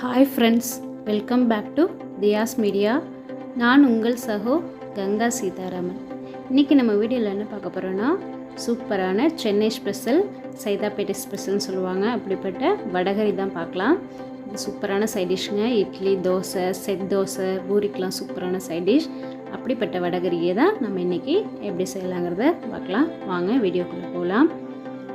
Hi friends, welcome back to Thiyas media. நான் உங்கள் சகோ கங்கா சீதாராமன். இன்றைக்கி நம்ம வீடியோவில் என்ன பார்க்க போகிறோன்னா, சூப்பரான சென்னை ஸ்பெஷல், சைதாப்பேட்டை ஸ்பெஷல்னு சொல்லுவாங்க, அப்படிப்பட்ட வடகரி தான் பார்க்கலாம். இது சூப்பரான சைட் டிஷ்ங்க. இட்லி, தோசை, செட் தோசை, பூரிக்கெலாம் சூப்பரான சைட் டிஷ். அப்படிப்பட்ட வடகரியை தான் நம்ம இன்றைக்கி எப்படி செய்யலாங்கிறத பார்க்கலாம். வாங்க வீடியோக்குள்ளே போகலாம்.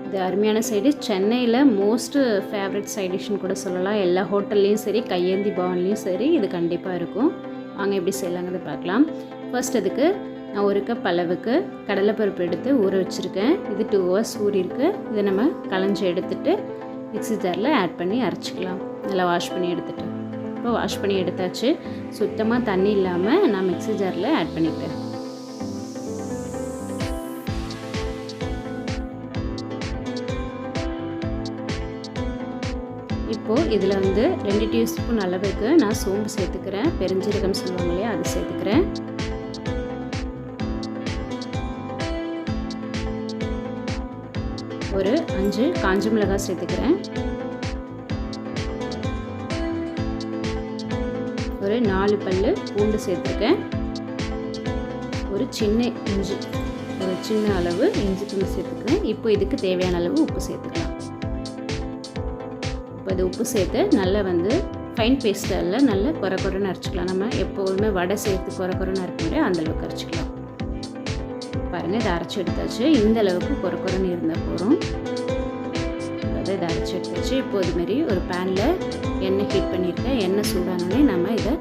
இது அருமையான சைடு, சென்னையில் மோஸ்ட்டு ஃபேவரட் சைட் டிஷ்னு கூட சொல்லலாம். எல்லா ஹோட்டல்லையும் சரி, கையேந்தி பவன்லேயும் சரி இது கண்டிப்பாக இருக்கும். வாங்க எப்படி செய்யலாங்கிறத பார்க்கலாம். ஃபர்ஸ்ட் அதுக்கு நான் 1 கப் அளவுக்கு கடலைப்பருப்பு எடுத்து ஊற வச்சுருக்கேன். இது 2 hours ஊறிருக்கு. இதை நம்ம களைஞ்சி எடுத்துகிட்டு மிக்ஸி ஜாரில் ஆட் பண்ணி அரைச்சிக்கலாம். நல்லா வாஷ் பண்ணி எடுத்துகிட்டு, இப்போ வாஷ் பண்ணி எடுத்தாச்சு. சுத்தமாக தண்ணி இல்லாமல் நான் மிக்ஸி ஜாரில் ஆட் பண்ணிட்டேன். இப்போது இதில் வந்து 2 டீஸ்பூன் அளவுக்கு நான் சோம்பு சேர்த்துக்கிறேன். பெருஞ்சீரகம் சொல்லுவாங்க இல்லையா, அது சேர்த்துக்கிறேன். ஒரு 5 காஞ்ச மிளகாய் சேர்த்துக்கிறேன். ஒரு 4 பல்லு பூண்டு சேர்த்துருக்கேன். ஒரு சின்ன இஞ்சி, ஒரு சின்ன அளவு இஞ்சி துண்டு சேர்த்துக்கிறேன். இப்போ இதுக்கு தேவையான அளவு உப்பு சேர்த்துக்கலாம். இப்போ இது உப்பு சேர்த்து நல்லா வந்து ஃபைன் பேஸ்ட்டில் நல்லா குறைன்னு அரைச்சிக்கலாம். நம்ம எப்போதுமே வடை சேர்த்து குறைன்னு அரைக்க முடியாது, அந்தளவுக்கு அரைச்சிக்கலாம். பாருங்கள், இதை அரைச்சி எடுத்தாச்சு. இந்த அளவுக்கு குறைன்னு இருந்தால் போதும். அதை இதை அரைச்சி எடுத்தாச்சு. இப்போ இதுமாரி ஒரு பேனில் எண்ணெய் ஹீட் பண்ணியிருக்கேன். எண்ணெய் சூடானோடனே நம்ம இதை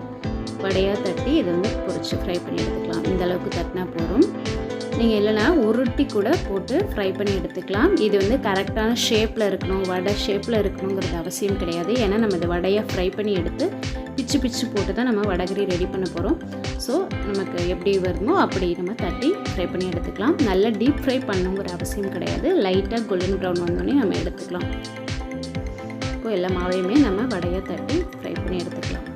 வடையாக தட்டி இதை வந்து பொரிச்சு ஃப்ரை பண்ணி எடுத்துக்கலாம். இந்த அளவுக்கு தட்டினா போதும். நீங்கள் இல்லைனா உருட்டி கூட போட்டு ஃப்ரை பண்ணி எடுத்துக்கலாம். இது வந்து கரெக்டான ஷேப்பில் இருக்கணும், வடை ஷேப்பில் இருக்கணுங்கிறது அவசியம் கிடையாது. ஏன்னா நம்ம இந்த வடையை ஃப்ரை பண்ணி எடுத்து பிச்சு போட்டு தான் நம்ம வடகரி ரெடி பண்ண போகிறோம். ஸோ நமக்கு எப்படி வருமோ அப்படி நம்ம தட்டி ஃப்ரை பண்ணி எடுத்துக்கலாம். நல்லா டீப் ஃப்ரை பண்ணணுங்கிற அவசியம் கிடையாது. லைட்டாக கோல்டன் ப்ரௌன் வந்தோடனே நம்ம எடுத்துக்கலாம். இப்போது எல்லா மாவையுமே நம்ம வடையை தட்டி ஃப்ரை பண்ணி எடுத்துக்கலாம்.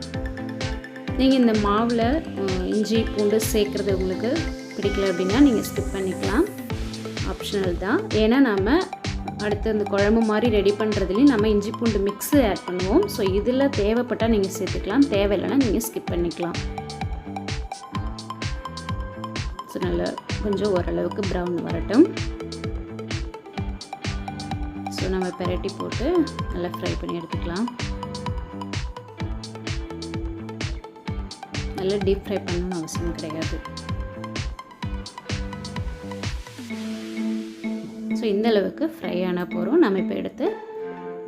நீங்கள் இந்த மாவில் இஞ்சி பூண்டு சேர்க்குறது உங்களுக்கு பிடிக்கல அப்படின்னா நீங்கள் ஸ்கிப் பண்ணிக்கலாம், ஆப்ஷனல் தான். ஏன்னா நம்ம அடுத்து இந்த குழம்பு மாதிரி ரெடி பண்ணுறதுலேயும் நம்ம இஞ்சி பூண்டு மிக்ஸு ஆட் பண்ணுவோம். ஸோ இதில் தேவைப்பட்டால் நீங்கள் சேர்த்துக்கலாம், தேவையில்லைன்னா நீங்கள் ஸ்கிப் பண்ணிக்கலாம். ஸோ நல்லா கொஞ்சம் ஓரளவுக்கு ப்ரௌன் வரட்டும். ஸோ நம்ம பெரட்டி போட்டு நல்லா ஃப்ரை பண்ணி எடுத்துக்கலாம். நல்லா டீப் ஃப்ரை பண்ணணும்னு அவசியம் கிடையாது. ஸோ இந்த அளவுக்கு ஃப்ரை ஆனால் போகிறோம். நம்ம இப்போ எடுத்து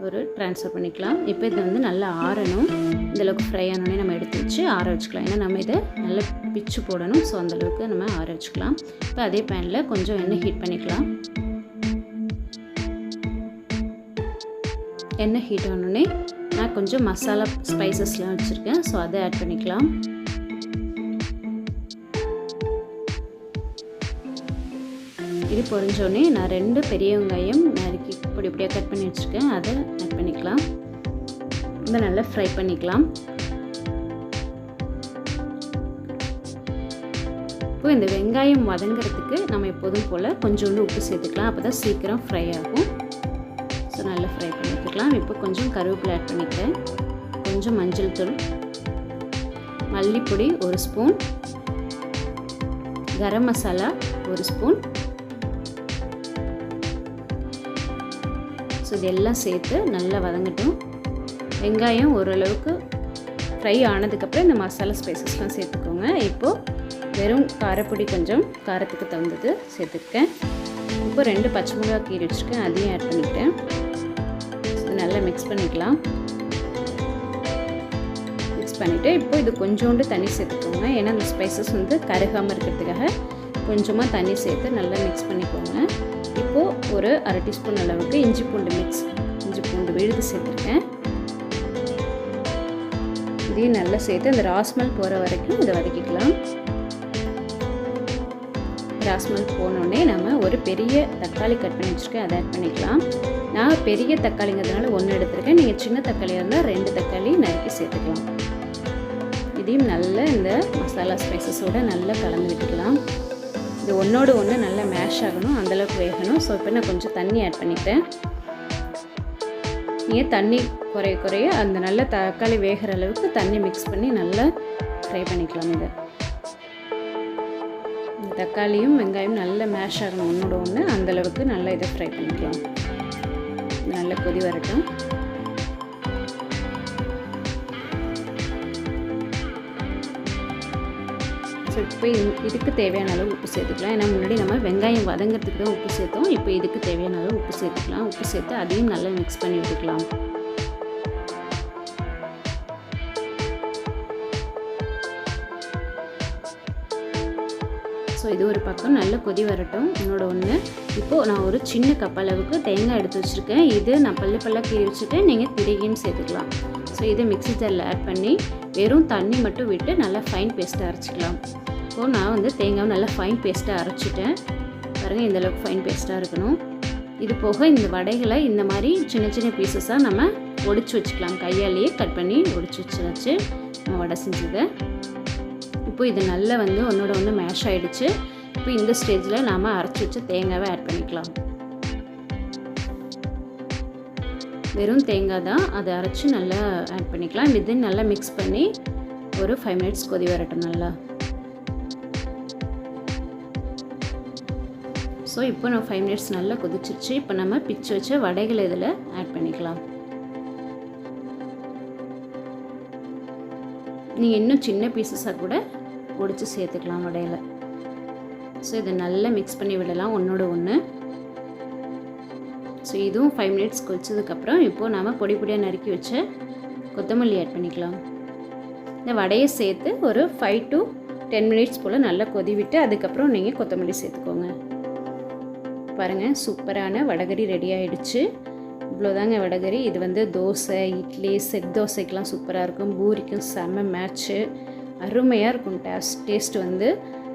ஒரு ட்ரான்ஸ்ஃபர் பண்ணிக்கலாம். இப்போ இது வந்து நல்லா ஆறணும். இந்தளவுக்கு ஃப்ரை ஆனோடனே நம்ம எடுத்து வச்சு ஆற வச்சுக்கலாம். ஏன்னா நம்ம இதை நல்லா பிச்சு போடணும். ஸோ அந்தளவுக்கு நம்ம ஆற வச்சுக்கலாம். இப்போ அதே பேனில் கொஞ்சம் எண்ணெய் ஹீட் பண்ணிக்கலாம். எண்ணெய் ஹீட் ஆனோடனே நான் கொஞ்சம் மசாலா ஸ்பைசஸ்லாம் வச்சுருக்கேன். ஸோ அதை ஆட் பண்ணிக்கலாம். இது பொரிஞ்சோடனே நான் 2 பெரிய வெங்காயம் நறுக்கி பொடியாக கட் பண்ணி வச்சுருக்கேன். அதை ஆட் பண்ணிக்கலாம். இதை நல்லா ஃப்ரை பண்ணிக்கலாம். இப்போ இந்த வெங்காயம் வதங்கிறதுக்கு நம்ம எப்போதும் போல் கொஞ்சோண்டு உப்பு சேர்த்துக்கலாம். அப்போ தான் சீக்கிரம் ஃப்ரை ஆகும். ஸோ நல்லா ஃப்ரை பண்ணி எடுத்துக்கலாம். இப்போ கொஞ்சம் கருவேப்பிலை ஆட் பண்ணிக்கிறேன். கொஞ்சம் மஞ்சள் தூள், மல்லிப்பொடி 1 spoon, garam masala 1 spoon. So இதெல்லாம் சேர்த்து நல்லா வதங்கட்டும். வெங்காயம் ஓரளவுக்கு ஃப்ரை ஆனதுக்கப்புறம் இந்த மசாலா ஸ்பைசஸ்லாம் சேர்த்துக்கோங்க. இப்போது வெறும் காரப்பொடி கொஞ்சம் காரத்துக்கு தகுந்தது சேர்த்துருக்கேன். இப்போ 2 பச்சை மிளகாய் கீரை வச்சுருக்கேன், அதையும் ஆட் பண்ணிக்கிட்டேன். நல்லா மிக்ஸ் பண்ணிக்கலாம். மிக்ஸ் பண்ணிவிட்டு இப்போ இது கொஞ்சோண்டு தண்ணி சேர்த்துக்கோங்க. ஏன்னா அந்த ஸ்பைசஸ் வந்து கருகாமல் இருக்கிறதுக்காக கொஞ்சமாக தண்ணி சேர்த்து நல்லா மிக்ஸ் பண்ணிக்கோங்க. இப்போது ஒரு 1/2 டீஸ்பூன் அளவுக்கு இஞ்சி பூண்டு விழுது சேர்த்துருக்கேன். இதையும் நல்லா சேர்த்து அந்த ராஸ்மல் போகிற வரைக்கும் இதை வதக்கிக்கலாம். ராஸ்மல் போனோடனே நம்ம ஒரு பெரிய தக்காளி கட் பண்ணி வச்சுருக்கேன், அதை ஆட் பண்ணிக்கலாம். நான் பெரிய தக்காளிங்கிறதுனால 1 எடுத்துருக்கேன். நீங்கள் சின்ன தக்காளியாக இருந்தால் 2 தக்காளி நறுக்கி சேர்த்துக்கலாம். இதையும் நல்லா இந்த மசாலா ஸ்பைசஸோடு நல்லா கலந்து விட்டுக்கலாம். இது ஒன்றோடு ஒன்று நல்லா மேஷ் ஆகணும், அந்தளவுக்கு வேகணும். ஸோ இப்போ நான் கொஞ்சம் தண்ணி ஆட் பண்ணிட்டேன். நீங்கள் தண்ணி குறைய அந்த நல்ல தக்காளி வேகிற அளவுக்கு தண்ணி மிக்ஸ் பண்ணி நல்லா ஃப்ரை பண்ணிக்கலாம். இதை தக்காளியும் வெங்காயம் நல்லா மேஷ் ஆகணும் ஒன்றோட ஒன்று, அந்தளவுக்கு நல்லா இதை ஃப்ரை பண்ணிக்கலாம். நல்லா கொதி வரட்டும். ஸோ இப்போ இதுக்கு தேவையான அளவு உப்பு சேர்த்துக்கலாம். ஏன்னா முன்னாடி நம்ம வெங்காயம் வதங்கிறதுக்கு தான் உப்பு சேர்த்தோம். இப்போ இதுக்கு தேவையான அளவு உப்பு சேர்த்துக்கலாம். உப்பு சேர்த்து அதையும் நல்லா மிக்ஸ் பண்ணி விட்டுக்கலாம். ஸோ இது ஒரு பக்கம் நல்லா கொதி வரட்டும் என்னோட ஒன்று. இப்போது நான் ஒரு சின்ன கப் அளவுக்கு தேங்காய் எடுத்து வச்சுருக்கேன். இது நான் பல்லாக கீறி வச்சுட்டு நீங்கள் திருகியும் சேர்த்துக்கலாம். ஸோ இதை மிக்ஸி ஜாரில் ஆட் பண்ணி வெறும் தண்ணி மட்டும் விட்டு நல்லா ஃபைன் பேஸ்ட்டாக அரைச்சிக்கலாம். இப்போது நான் வந்து தேங்காய் நல்லா ஃபைன் பேஸ்ட்டாக அரைச்சிட்டேன். பாருங்கள் இந்தளவுக்கு ஃபைன் பேஸ்ட்டாக இருக்கணும். இது போக இந்த வடைகளை இந்த மாதிரி சின்ன சின்ன பீசஸாக நம்ம ஒடிச்சு வச்சுக்கலாம். கையாலேயே கட் பண்ணி ஒடிச்சு வச்சு நம்ம வடை செஞ்சதை. இப்போ இது நல்லா வந்து ஒன்றோட ஒன்று மேஷ் ஆகிடுச்சு. இப்போ இந்த ஸ்டேஜில் நாம் அரைச்சி வச்ச தேங்காவை ஆட் பண்ணிக்கலாம். வெறும் தேங்காய் தான், அதை அரைச்சி நல்லா ஆட் பண்ணிக்கலாம். இது நல்லா மிக்ஸ் பண்ணி ஒரு 5 மினிட்ஸ் கொதி வரட்டும் நல்லா. ஸோ இப்போ நான் 5 மினிட்ஸ் நல்லா கொதிச்சிருச்சு. இப்போ நம்ம பிச்சு வச்ச வடைகளை இதில் ஆட் பண்ணிக்கலாம். நீங்கள் இன்னும் சின்ன பீசஸாக கூட ஒடிச்சு சேர்த்துக்கலாம் வடையில். ஸோ இதை நல்லா மிக்ஸ் பண்ணி விடலாம் ஒன்றோட ஒன்று. ஸோ இதுவும் 5 மினிட்ஸ் கொதிச்சதுக்கப்புறம் இப்போது நாம் பொடியாக நறுக்கி வச்ச கொத்தமல்லி ஆட் பண்ணிக்கலாம். இந்த வடையை சேர்த்து ஒரு 5 to 10 மினிட்ஸ் போல் நல்லா கொதி விட்டு அதுக்கப்புறம் நீங்கள் கொத்தமல்லி சேர்த்துக்கோங்க. பாருங்கள் சூப்பரான வடைகறி ரெடி ஆகிடுச்சு. இவ்வளோதாங்க வடைகறி. இது வந்து தோசை, இட்லி, செட் தோசைக்கெலாம் சூப்பராக இருக்கும். பூரிக்கும் செம்ம மேட்ச்சு, அருமையாக இருக்கும். டேஸ்ட்டு வந்து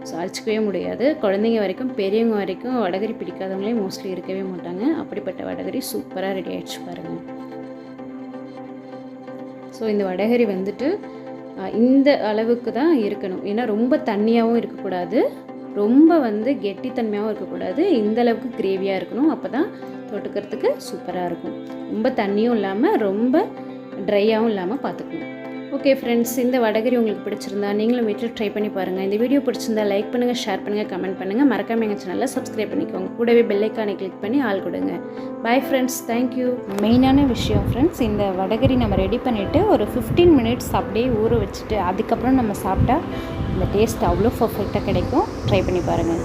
ஸோ அழைச்சிக்கவே முடியாது. குழந்தைங்க வரைக்கும் பெரியவங்க வரைக்கும் வடைகறி பிடிக்காதவங்களே மோஸ்ட்லி இருக்கவே மாட்டாங்க. அப்படிப்பட்ட வடைகறி சூப்பராக ரெடி ஆகிடுச்சு பாருங்கள். ஸோ இந்த வடைகறி வந்துட்டு இந்த அளவுக்கு தான் இருக்கணும். ஏன்னா ரொம்ப தண்ணியாகவும் இருக்கக்கூடாது, ரொம்ப வந்து கெட்டித்தன்மையாகவும் இருக்கக்கூடாது. இந்த அளவுக்கு கிரேவியாக இருக்கணும். அப்போ தான் தொட்டுக்கிறதுக்கு சூப்பராக இருக்கும். ரொம்ப தண்ணியும் இல்லாமல் ரொம்ப ட்ரையாகவும் இல்லாமல் பார்த்துக்கணும். ஓகே ஃப்ரெண்ட்ஸ், இந்த வடைகறி உங்களுக்கு பிடிச்சிருந்தா நீங்களும் வீட்டில் ட்ரை பண்ணி பாருங்கள். இந்த வீடியோ பிடிச்சிருந்தா லைக் பண்ணுங்கள், ஷேர் பண்ணுங்கள், கமெண்ட் பண்ணுங்கள். மறக்காமல் எங்கள் சேனலை சப்ஸ்கிரைப் பண்ணிக்கோங்க. கூடவே பெல் ஐக்கானை கிளிக் பண்ணி ஆல் கொடுங்க. Bye friends, thank you. மெயினான விஷயம் ஃப்ரெண்ட்ஸ், இந்த வடைகறி நம்ம ரெடி பண்ணிவிட்டு ஒரு 15 மினிட்ஸ் அப்படியே ஊற வச்சுட்டு அதுக்கப்புறம் நம்ம சாப்பிட்டா இந்த டேஸ்ட் அவ்வளோ பர்ஃபெக்டாக கிடைக்கும். ட்ரை பண்ணி பாருங்கள்.